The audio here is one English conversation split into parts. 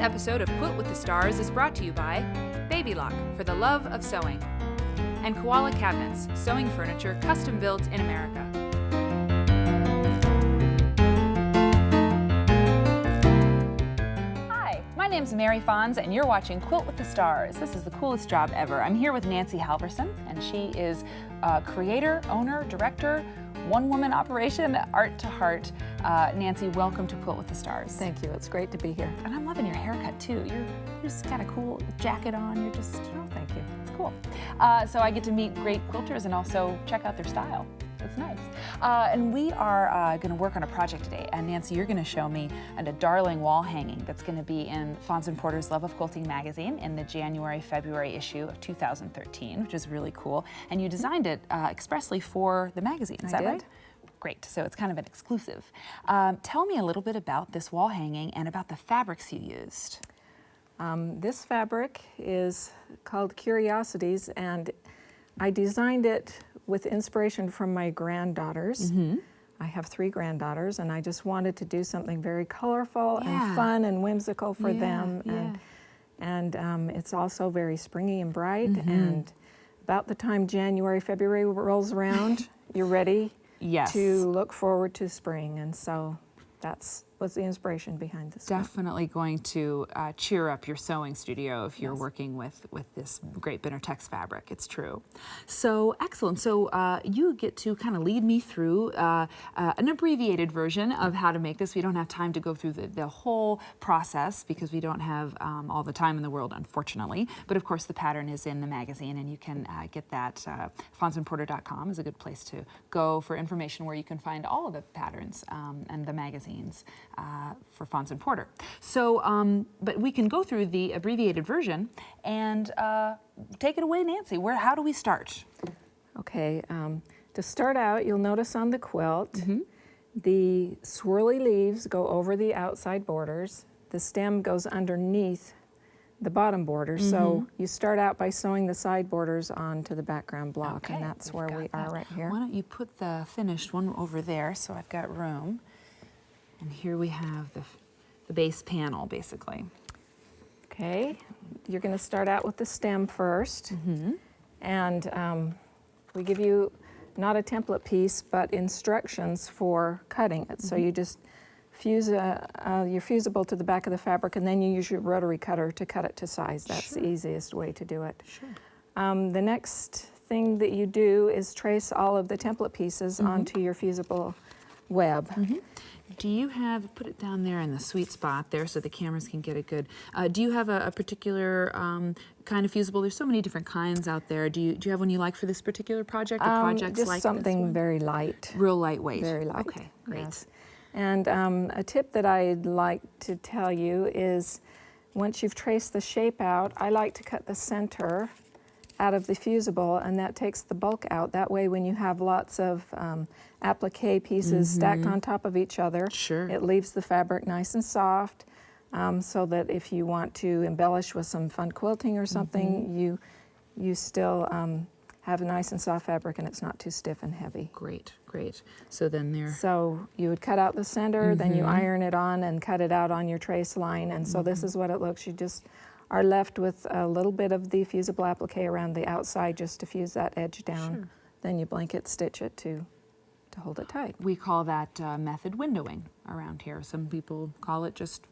episode of Quilt with the Stars is brought to you by Baby Lock for the love of sewing and Koala Cabinets, sewing furniture custom built in America. Hi, my name's Mary Fonz and you're watching Quilt with the Stars. This is the coolest job ever. I'm here with Nancy Halvorsen and she is creator, owner, director, one-woman operation, art to heart. Nancy, welcome to Quilt with the Stars. Thank you. It's great to be here. And I'm loving your haircut too. You're just got a cool jacket on. You're just, oh, thank you. It's cool. So I get to meet great quilters and also check out their style. It's nice. And we are going to work on a project today. And Nancy, you're going to show me a darling wall hanging that's going to be in Fonz & Porter's Love of Quilting magazine in the January-February issue of 2013, which is really cool. And you designed it expressly for the magazine. Is that right? Great. So it's kind of an exclusive. Tell me a little bit about this wall hanging and about the fabrics you used. This fabric is called Curiosities, and I designed it with inspiration from my granddaughters. Mm-hmm. I have 3 granddaughters, and I just wanted to do something very colorful and fun and whimsical for them. And it's also very springy and bright. Mm-hmm. And about the time January, February rolls around, you're ready to look forward to spring. And so that's was the inspiration behind this. Definitely going to cheer up your sewing studio if you're working with this great Bintertex fabric. It's true. So excellent. So you get to kind of lead me through an abbreviated version of how to make this. We don't have time to go through the whole process because we don't have all the time in the world, unfortunately. But of course, the pattern is in the magazine, and you can get that. FonzandPorter.com is a good place to go for information where you can find all of the patterns and the magazines. For Fonz & Porter. So, but we can go through the abbreviated version and take it away, Nancy. How do we start? Okay, to start out, you'll notice on the quilt, the swirly leaves go over the outside borders. The stem goes underneath the bottom border. So you start out by sewing the side borders onto the background block, and that's where we are right here. Why don't you put the finished one over there so I've got room. And here we have the base panel, basically. Okay, you're going to start out with the stem first. And we give you not a template piece, but instructions for cutting it. So you just fuse your fusible to the back of the fabric, and then you use your rotary cutter to cut it to size. That's the easiest way to do it. The next thing that you do is trace all of the template pieces onto your fusible web. Do you have, put it down there in the sweet spot there so the cameras can get a good, do you have a particular kind of fusible? There's so many different kinds out there. Do you have one you like for this particular project or projects just like something this one? very light. Real lightweight. Very light. Okay, great. Yes. And a tip that I'd like to tell you is once you've traced the shape out, I like to cut the center out of the fusible, and that takes the bulk out. That way when you have lots of applique pieces stacked on top of each other, it leaves the fabric nice and soft, so that if you want to embellish with some fun quilting or something, you still have a nice and soft fabric and it's not too stiff and heavy. Great, great. So then So you would cut out the center, then you iron it on and cut it out on your trace line, and so this is what it looks. You just are left with a little bit of the fusible applique around the outside just to fuse that edge down. Then you blanket stitch it to hold it tight. we call that method windowing around here. Some people call it just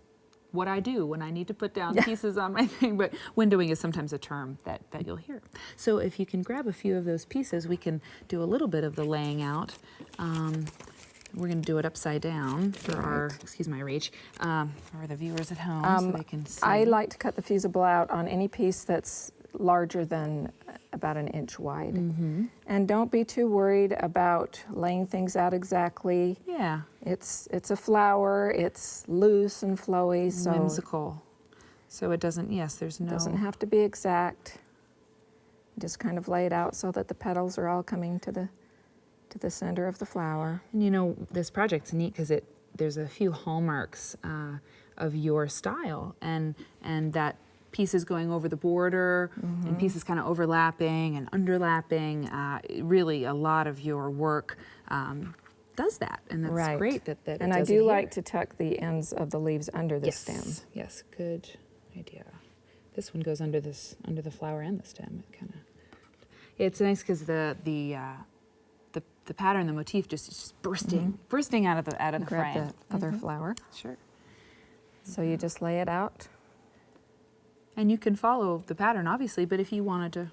what I do when I need to put down pieces on my thing, but windowing is sometimes a term that you'll hear. So if you can grab a few of those pieces, we can do a little bit of the laying out. We're going to do it upside down for our, excuse my reach, for the viewers at home so they can see. I like to cut the fusible out on any piece that's larger than about an inch wide. And don't be too worried about laying things out exactly. It's a flower, it's loose and flowy, so whimsical. So it doesn't, there's no... doesn't have to be exact. Just kind of lay it out so that the petals are all coming to the center of the flower. And you know, this project's neat because there's a few hallmarks of your style, and that pieces going over the border and pieces kind of overlapping and underlapping. Really, a lot of your work does that, and that's great that and I do like to tuck the ends of the leaves under the stem. Yes, good. idea. This one goes under the flower and the stem. It kind of, it's nice because the pattern, the motif, just bursting out of the frame. Grab the other flower. Sure. So you just lay it out. And you can follow the pattern, obviously, but if you wanted to,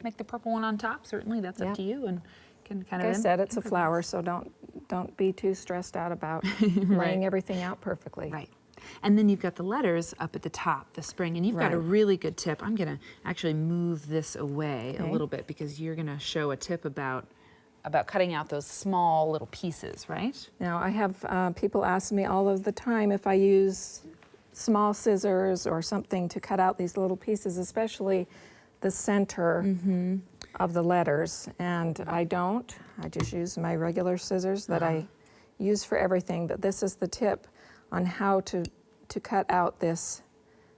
make the purple one on top, certainly that's up to you, and can kind Like of. I said, it's a flower, so don't be too stressed out about laying everything out perfectly. Right. And then you've got the letters up at the top, the spring, and you've got a really good tip. I'm going to actually move this away a little bit because you're going to show a tip about cutting out those small little pieces, right? Now, I have people ask me all of the time if I use small scissors or something to cut out these little pieces, especially the center of the letters. And I don't. I just use my regular scissors that I use for everything. But this is the tip on how to cut out this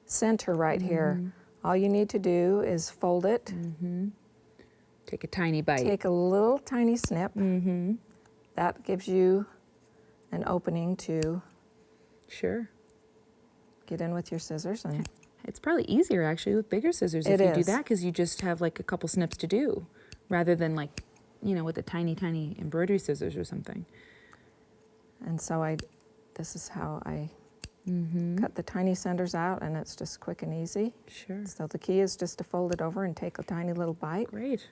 center right here. All you need to do is fold it. Take a tiny bite. Take a little tiny snip. That gives you an opening to get in with your scissors. And it's probably easier actually with bigger scissors if you do that, because you just have like a couple snips to do rather than like, with the tiny embroidery scissors or something. And so this is how I cut the tiny centers out, and it's just quick and easy. Sure. So the key is just to fold it over and take a tiny little bite. Great.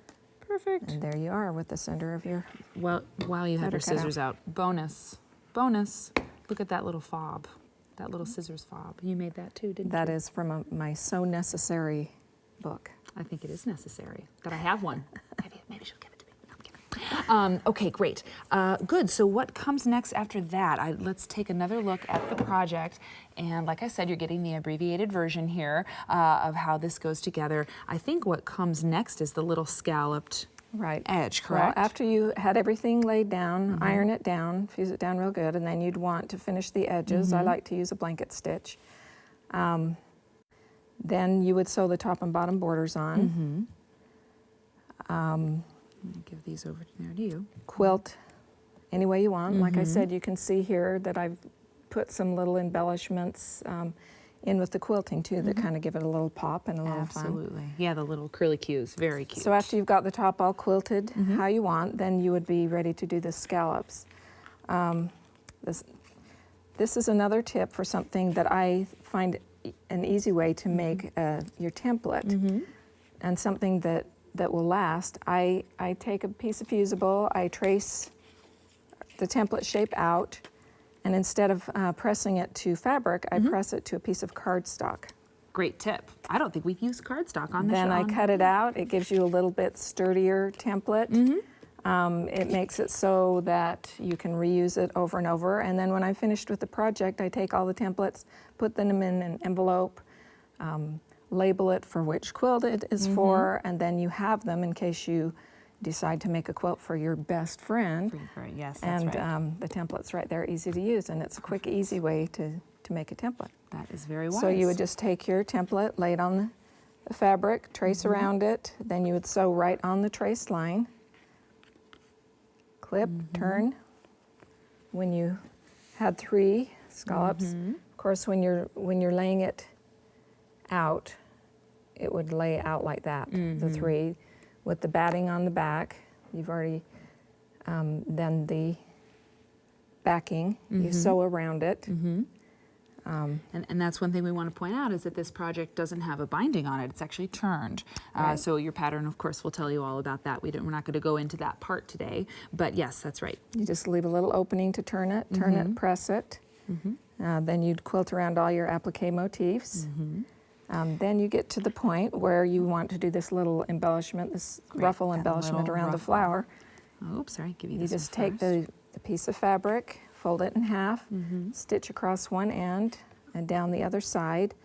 Perfect. And there you are with the center of your Well, while you have your scissors out, bonus. Look at that little fob, that little scissors fob. You made that too, didn't you? That is from my So Necessary book. I think it is necessary that I have one. Maybe she'll give it to me. No, I'm kidding. Okay, great. Good. So what comes next after that? Let's take another look at the project. And like I said, you're getting the abbreviated version here of how this goes together. I think what comes next is the little scalloped edge, correct? Well, after you had everything laid down, iron it down, fuse it down real good, and then you'd want to finish the edges. I like to use a blanket stitch. Then you would sew the top and bottom borders on. I'm going to give these over there to you. Quilt any way you want. Like I said, you can see here that I've put some little embellishments in with the quilting too that kind of give it a little pop and a little fun. Absolutely. Yeah, the little curly cues, very cute. So after you've got the top all quilted how you want, then you would be ready to do the scallops. This is another tip for something that I find an easy way to make your template and something that will last. I take a piece of fusible, I trace the template shape out, and instead of pressing it to fabric, I press it to a piece of cardstock. Great tip. I don't think we've used cardstock on this. Then I cut it out. It gives you a little bit sturdier template. It makes it so that you can reuse it over and over. And then when I'm finished with the project, I take all the templates, put them in an envelope, label it for which quilt it is for, and then you have them in case you decide to make a quilt for your best friend. Yes, that's right. And the template's right there, easy to use, and it's a quick, easy way to make a template. That is very wise. So you would just take your template, lay it on the fabric, trace around it, then you would sew right on the trace line, clip, turn. When you had 3 scallops, of course, when you're laying it out, it would lay out like that, the 3. With the batting on the back, you've already, then the backing, you sew around it. And that's one thing we want to point out is that this project doesn't have a binding on it. It's actually turned. So your pattern, of course, will tell you all about that. We're not going to go into that part today. But yes, that's right. You just leave a little opening to turn it, press it. Then you'd quilt around all your applique motifs. Then you get to the point where you want to do this little embellishment, this ruffle embellishment around the flower. Oops, sorry, give you You this just one take first. the piece of fabric, fold it in half, stitch across one end and down the other side.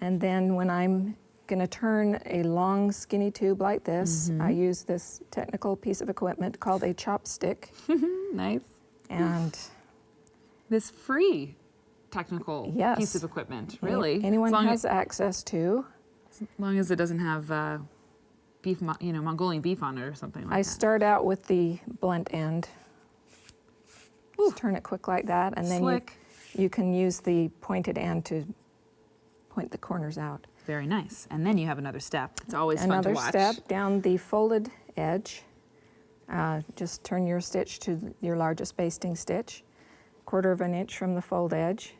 And then when I'm going to turn a long skinny tube like this, I use this technical piece of equipment called a chopstick. Nice. And this free technical piece of equipment, really. Anyone has access to. As long as it doesn't have beef, Mongolian beef on it or something like that. I start out with the blunt end. Just turn it quick like that, and then you can use the pointed end to point the corners out. Very nice. And then you have another step. It's always fun to watch. Another step down the folded edge. Just turn your stitch to your largest basting stitch, 1/4 of an inch from the fold edge,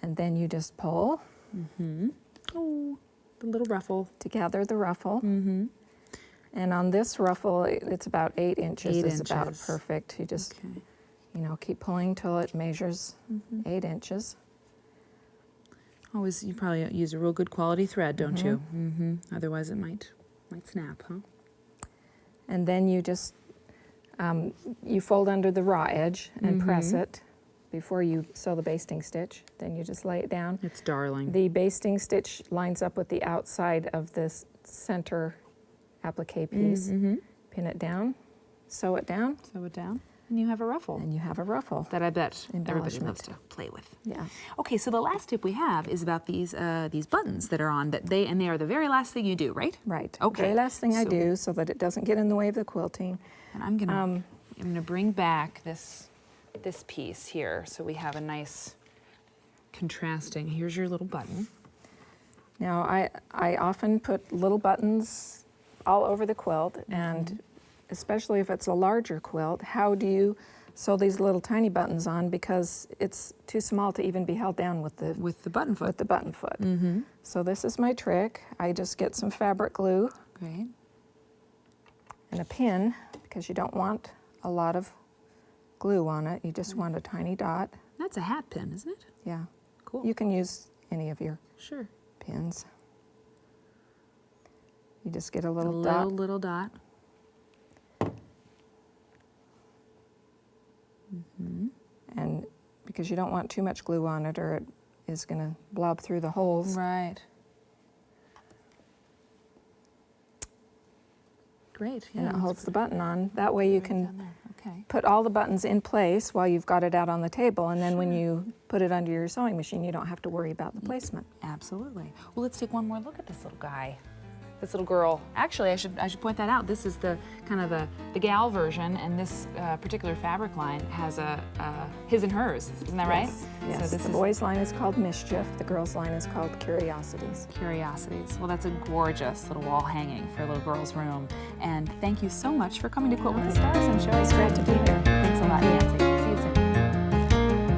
and then you just pull. Oh, the little ruffle. To gather the ruffle. And on this ruffle, it's about 8 inches. 8 is about inches. perfect. You just, Okay. you know, keep pulling till it measures 8 inches. Always, you probably use a real good quality thread, don't you? Otherwise, it might snap, huh? And then you just, you fold under the raw edge and press it before you sew the basting stitch. Then you just lay it down. It's darling. The basting stitch lines up with the outside of this center applique piece. Pin it down, sew it down, Sew it down, and you have a ruffle and you have a ruffle. that I bet everybody Embellishment. loves to play with. Yeah. Okay, so the last tip we have is about these buttons that are on they are the very last thing you do, right? Right. Okay. Very last thing I So- do so that it doesn't get in the way of the quilting. And I'm gonna bring back this piece here, so we have a nice contrasting. Here's your little button. Now, I often put little buttons all over the quilt, and especially if it's a larger quilt, how do you sew these little tiny buttons on, because it's too small to even be held down with the button foot. with the button foot. So this is my trick. I just get some fabric glue Great. and a pin, because you don't want a lot of glue on it. You just want a tiny dot. That's a hat pin, isn't it? Yeah. Cool. You can use any of your Sure. pins. You just get a A little dot. little dot. And because you don't want too much glue on it, or it is going to blob through the holes. Right. Great. And it that's holds the button on. That way you right can down there. Okay. put all the buttons in place while you've got it out on the table, and then when you put it under your sewing machine, you don't have to worry about the placement. Absolutely. Well, let's take one more look at this little guy. This little girl. Actually, I should point that out. This is the kind of the gal version, and this particular fabric line has a his and hers. Isn't that right? Yes. So this The is boys' line is called Mischief. The girls' line is called Curiosities. Curiosities. Well, that's a gorgeous little wall hanging for a little girl's room. And thank you so much for coming to Quilt with the Stars and showing us. Glad to be here. Thanks a lot, Nancy. See you soon.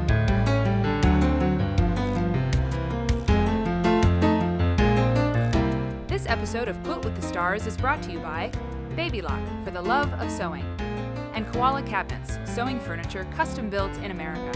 This episode of Quilt with the Stars is brought to you by Baby Lock, for the love of sewing, and Koala Cabinets, sewing furniture custom built in America.